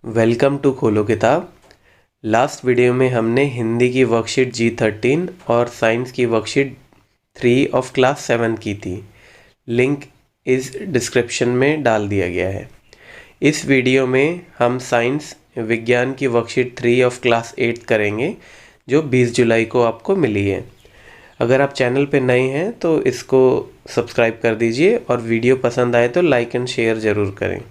Welcome to खोलो किताब। Last video में हमने हिंदी की वर्कशीट G13 और साइंस की वर्कशीट 3 ऑफ क्लास 7 की थी। लिंक इस डिस्क्रिप्शन में डाल दिया गया है। इस वीडियो में हम साइंस विज्ञान की वर्कशीट 3 ऑफ क्लास 8 करेंगे, जो 20 जुलाई को आपको मिली है। अगर आप चैनल पे नए हैं तो इसको सब्सक्राइब कर दीजिए और वीडियो पसंद आए तो लाइक एंड शेयर ज़रूर करें।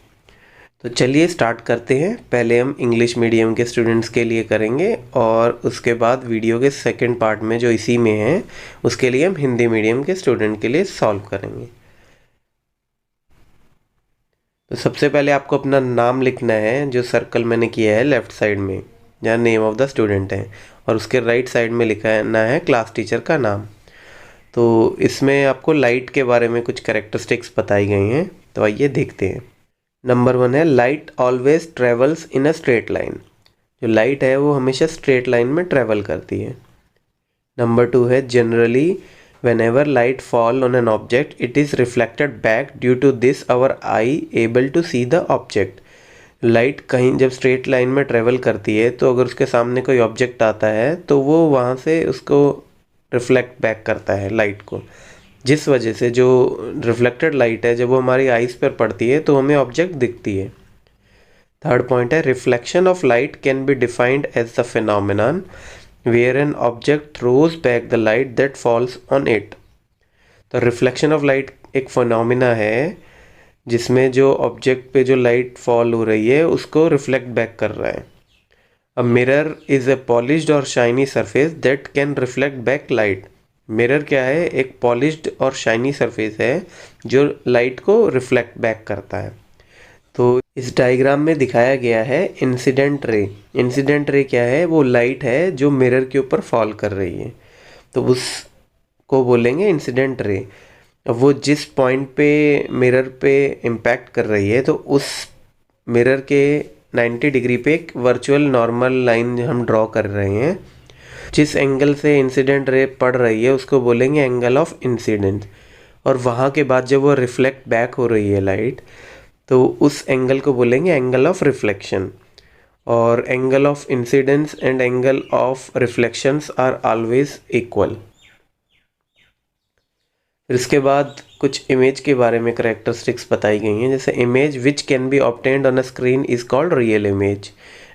तो चलिए स्टार्ट करते हैं। पहले हम इंग्लिश मीडियम के स्टूडेंट्स के लिए करेंगे और उसके बाद वीडियो के सेकंड पार्ट में जो इसी में है उसके लिए हम हिंदी मीडियम के स्टूडेंट के लिए सॉल्व करेंगे। तो सबसे पहले आपको अपना नाम लिखना है, जो सर्कल मैंने किया है लेफ़्ट साइड में जहाँ नेम ऑफ द स्टूडेंट है, और उसके राइट साइड में लिखना है क्लास टीचर का नाम। तो इसमें आपको लाइट के बारे में कुछ कैरेक्टरिस्टिक्स बताई गई हैं, तो आइए देखते हैं। नंबर 1 है light always travels in a straight line. जो लाइट है वो हमेशा स्ट्रेट लाइन में ट्रेवल करती है। नंबर 2 है generally whenever light fall on an object it is reflected back, due to this our eye able to see the object। Light कहीं जब स्ट्रेट लाइन में ट्रेवल करती है तो अगर उसके सामने कोई ऑब्जेक्ट आता है तो वो वहाँ से उसको रिफ्लेक्ट बैक करता है लाइट को, जिस वजह से जो रिफ्लेक्टेड लाइट है जब वो हमारी आइज़ पर पड़ती है तो हमें ऑब्जेक्ट दिखती है। थर्ड पॉइंट है reflection of light can be defined as the phenomenon where an object throws back the light that falls on it. तो रिफ्लेक्शन ऑफ लाइट एक फिनोमिना है जिसमें जो ऑब्जेक्ट पे जो लाइट फॉल हो रही है उसको रिफ्लेक्ट बैक कर रहा है। A mirror is a polished और shiny surface that can reflect back light. Mirror क्या है? एक पॉलिश्ड और शाइनी सरफेस है जो लाइट को रिफ्लेक्ट बैक करता है। तो इस डायग्राम में दिखाया गया है इंसिडेंट रे। इंसिडेंट रे क्या है? वो लाइट है जो मिरर के ऊपर फॉल कर रही है, तो उसको बोलेंगे इंसिडेंट रे। अब वो जिस पॉइंट पे मिरर पे इम्पैक्ट कर रही है तो उस मिरर के 90 डिग्री पे एक वर्चुअल नॉर्मल लाइन हम ड्रॉ कर रहे हैं। जिस एंगल से इंसिडेंट रे पड़ रही है उसको बोलेंगे एंगल ऑफ इंसिडेंस, और वहाँ के बाद जब वो रिफ्लेक्ट बैक हो रही है लाइट तो उस एंगल को बोलेंगे एंगल ऑफ रिफ्लेक्शन। और angle of incidence and angle of reflections are always equal. फिर इसके बाद कुछ इमेज के बारे में करैक्टरिस्टिक्स बताई गई हैं, जैसे image which can be obtained on a screen is called real image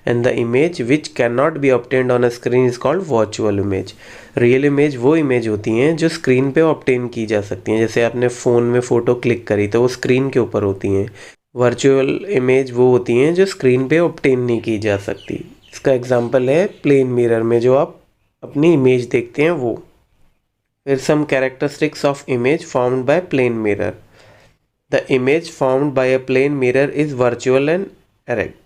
and the image which can not be obtained on a screen is called virtual image. Real image वो image होती हैं जो screen पे obtain की जा सकती हैं, जैसे आपने फ़ोन में फ़ोटो क्लिक करी तो वो स्क्रीन के ऊपर होती हैं। वर्चुअल इमेज वो होती हैं जो स्क्रीन पे ऑब्टेन नहीं की जा सकती। इसका एग्जांपल है प्लेन मिरर में जो आप अपनी इमेज देखते हैं वो। फिर some characteristics of image formed by plane mirror. The image formed by a plane mirror is virtual and erect.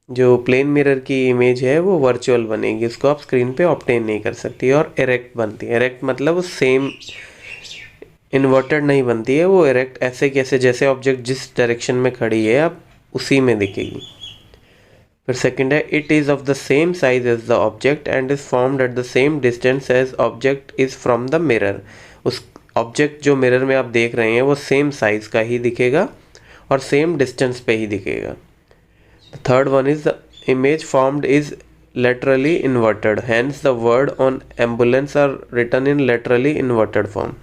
जो प्लेन मिरर की इमेज है वो वर्चुअल बनेगी, उसको आप स्क्रीन पे ऑब्टेन नहीं कर सकती, और एरेक्ट बनती है। एरेक्ट मतलब वो सेम इन्वर्टेड नहीं बनती है, वो एरेक्ट ऐसे कैसे जैसे ऑब्जेक्ट जिस डायरेक्शन में खड़ी है आप उसी में दिखेगी। फिर सेकंड है it is of the same size as the object and is formed at the same distance as object is from the mirror. उस ऑब्जेक्ट जो मिरर में आप देख रहे हैं वो सेम साइज़ का ही दिखेगा और सेम डिस्टेंस पे ही दिखेगा। The third one is the image formed is laterally inverted, hence the word on ambulance are written in laterally inverted form।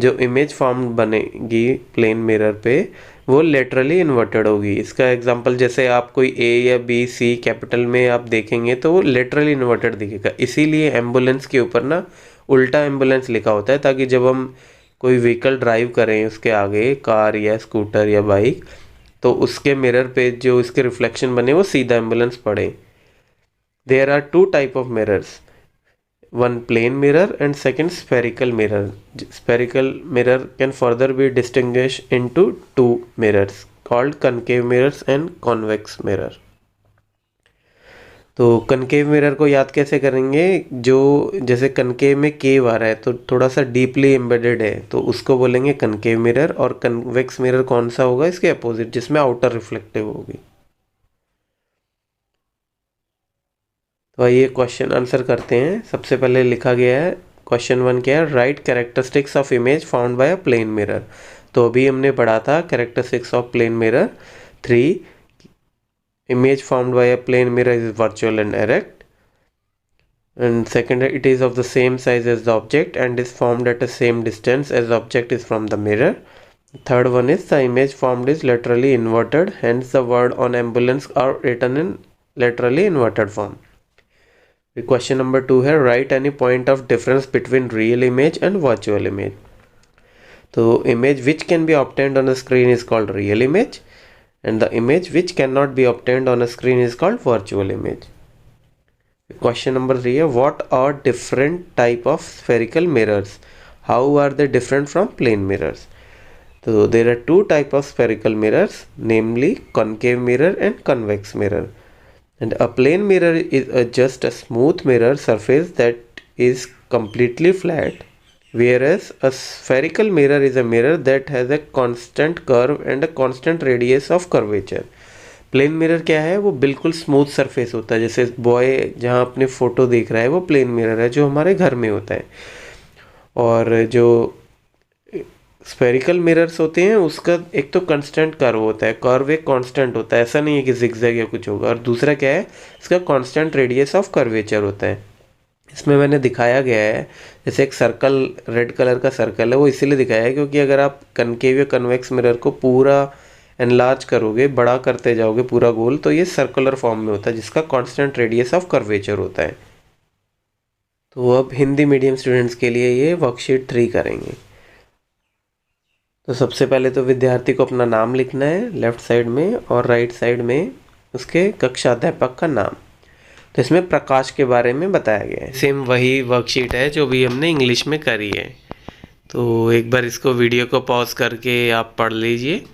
जो इमेज फॉर्म बनेगी प्लेन मिरर पे वो लेटरली इन्वर्टेड होगी। इसका एग्जांपल जैसे आप कोई ए या बी सी कैपिटल में आप देखेंगे तो वो लेटरली इन्वर्टेड दिखेगा, इसीलिए एम्बुलेंस के ऊपर ना उल्टा एम्बुलेंस लिखा होता है, ताकि जब हम कोई व्हीकल ड्राइव करें उसके आगे कार या स्कूटर या बाइक तो उसके मिरर पे जो इसके रिफ्लेक्शन बने वो सीधा एम्बुलेंस पड़े। There are two type of mirrors, one plane mirror and second spherical mirror। Spherical mirror can further be distinguished into two mirrors called concave mirrors and convex mirror। तो concave mirror को याद कैसे करेंगे? जो जैसे concave में केव आ रहा है तो थोड़ा सा डीपली एम्बेडेड है तो उसको बोलेंगे कनकेव मिरर, और कन्वेक्स मिरर कौन सा होगा? इसके अपोजिट, जिसमें आउटर रिफ्लेक्टिव होगी। तो आइए क्वेश्चन आंसर करते हैं। सबसे पहले लिखा गया है क्वेश्चन 1 क्या है? Right characteristics of image found by a plane mirror. तो अभी हमने पढ़ा था characteristics of plane mirror 3 image formed by a plane mirror is virtual and erect. And second, it is of the same size as the object and is formed at the same distance as the object is from the mirror. Third one is the image formed is laterally inverted, hence the word on ambulance are written in laterally inverted form. Question number 2 है, write any point of difference between real image and virtual image. तो image which can be obtained on a screen is called real image, and the image which cannot be obtained on a screen is called virtual image. Question number 3 है, what are different type of spherical mirrors? How are they different from plane mirrors? So there are two type of spherical mirrors, namely concave mirror and convex mirror. And a plane mirror is just a smooth mirror surface that is completely flat, whereas a spherical mirror is a mirror that has a constant curve and a constant radius of curvature. Plane mirror क्या है, वो बिल्कुल smooth surface होता है, जैसे boy जहाँ अपनी photo देख रहा है वो प्लेन मिरर है जो हमारे घर में होता है। और जो स्फेरिकल मिरर्स होते हैं उसका एक तो कांस्टेंट कर्व होता है, कर्व एक कांस्टेंट होता है, ऐसा नहीं है कि जिगजैग या कुछ होगा। और दूसरा क्या है, इसका कांस्टेंट रेडियस ऑफ कर्वेचर होता है। इसमें मैंने दिखाया गया है, जैसे एक सर्कल रेड कलर का सर्कल है, वो इसीलिए दिखाया है क्योंकि अगर आप कनकेव या कन्वेक्स मिरर को पूरा एनलार्ज करोगे, बड़ा करते जाओगे पूरा गोल, तो ये सर्कुलर फॉर्म में होता है जिसका कांस्टेंट रेडियस ऑफ कर्वेचर होता है। तो अब हिंदी मीडियम स्टूडेंट्स के लिए ये वर्कशीट 3 करेंगे। तो सबसे पहले तो विद्यार्थी को अपना नाम लिखना है लेफ़्ट साइड में, और राइट साइड में उसके कक्षा अध्यापक का नाम। तो इसमें प्रकाश के बारे में बताया गया है। सेम वही वर्कशीट है जो भी हमने इंग्लिश में करी है। तो एक बार इसको वीडियो को पॉज करके आप पढ़ लीजिए।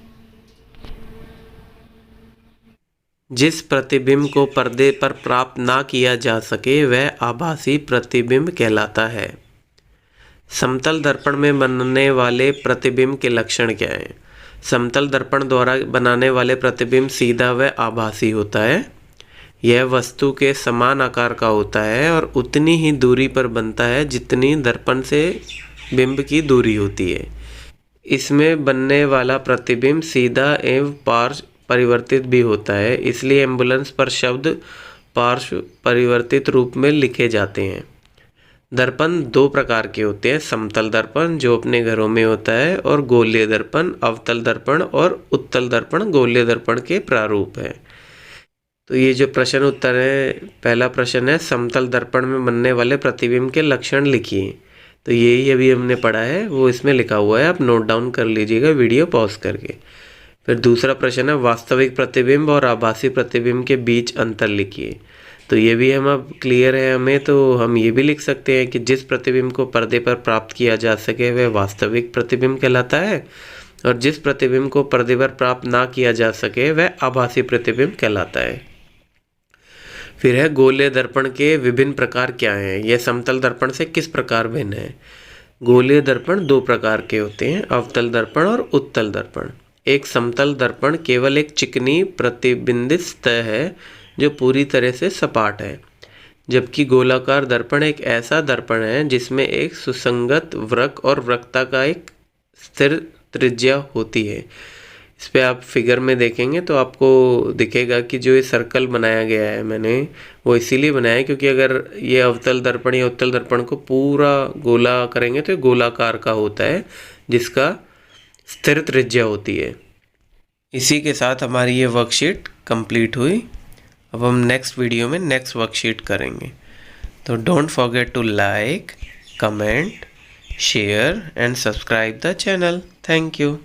जिस प्रतिबिंब को पर्दे पर प्राप्त ना किया जा सके वह आभासी प्रतिबिंब कहलाता है। समतल दर्पण में बनने वाले प्रतिबिंब के लक्षण क्या हैं? समतल दर्पण द्वारा बनाने वाले प्रतिबिंब सीधा व आभासी होता है। यह वस्तु के समान आकार का होता है और उतनी ही दूरी पर बनता है जितनी दर्पण से बिंब की दूरी होती है। इसमें बनने वाला प्रतिबिंब सीधा एवं पार्श्व परिवर्तित भी होता है, इसलिए एम्बुलेंस पर शब्द पार्श्व परिवर्तित रूप में लिखे जाते हैं। दर्पण दो प्रकार के होते हैं, समतल दर्पण जो अपने घरों में होता है, और गोलीय दर्पण, अवतल दर्पण और उत्तल दर्पण गोलीय दर्पण के प्रारूप है। तो ये जो प्रश्न उत्तर है, पहला प्रश्न है समतल दर्पण में बनने वाले प्रतिबिंब के लक्षण लिखिए। तो यही अभी हमने पढ़ा है, वो इसमें लिखा हुआ है, आप नोट डाउन कर लीजिएगा वीडियो पॉज करके। फिर दूसरा प्रश्न है वास्तविक प्रतिबिंब और आभासी प्रतिबिंब के बीच अंतर लिखिए। तो ये भी हम अब क्लियर है हमें, तो हम ये भी लिख सकते हैं कि जिस प्रतिबिंब को पर्दे पर प्राप्त किया जा सके वह वास्तविक प्रतिबिंब कहलाता है, और जिस प्रतिबिंब को पर्दे पर प्राप्त ना किया जा सके वह आभासी प्रतिबिंब कहलाता है। फिर है गोलीय दर्पण के विभिन्न प्रकार क्या हैं? यह समतल दर्पण से किस प्रकार भिन्न है? गोलीय दर्पण दो प्रकार के होते हैं, अवतल दर्पण और उत्तल दर्पण। एक समतल दर्पण केवल एक चिकनी प्रतिबिंबित सतह है जो पूरी तरह से सपाट है, जबकि गोलाकार दर्पण एक ऐसा दर्पण है जिसमें एक सुसंगत वृक्क और वक्रता का एक स्थिर त्रिज्या होती है। इस पे आप फिगर में देखेंगे तो आपको दिखेगा कि जो ये सर्कल बनाया गया है मैंने, वो इसीलिए बनाया है क्योंकि अगर ये अवतल दर्पण या उत्तल दर्पण को पूरा गोला करेंगे तो ये गोलाकार का होता है जिसका स्थिर त्रिज्या होती है। इसी के साथ हमारी ये वर्कशीट कंप्लीट हुई। अब हम नेक्स्ट वीडियो में नेक्स्ट वर्कशीट करेंगे। तो don't forget to like, comment, share and subscribe the channel. Thank you.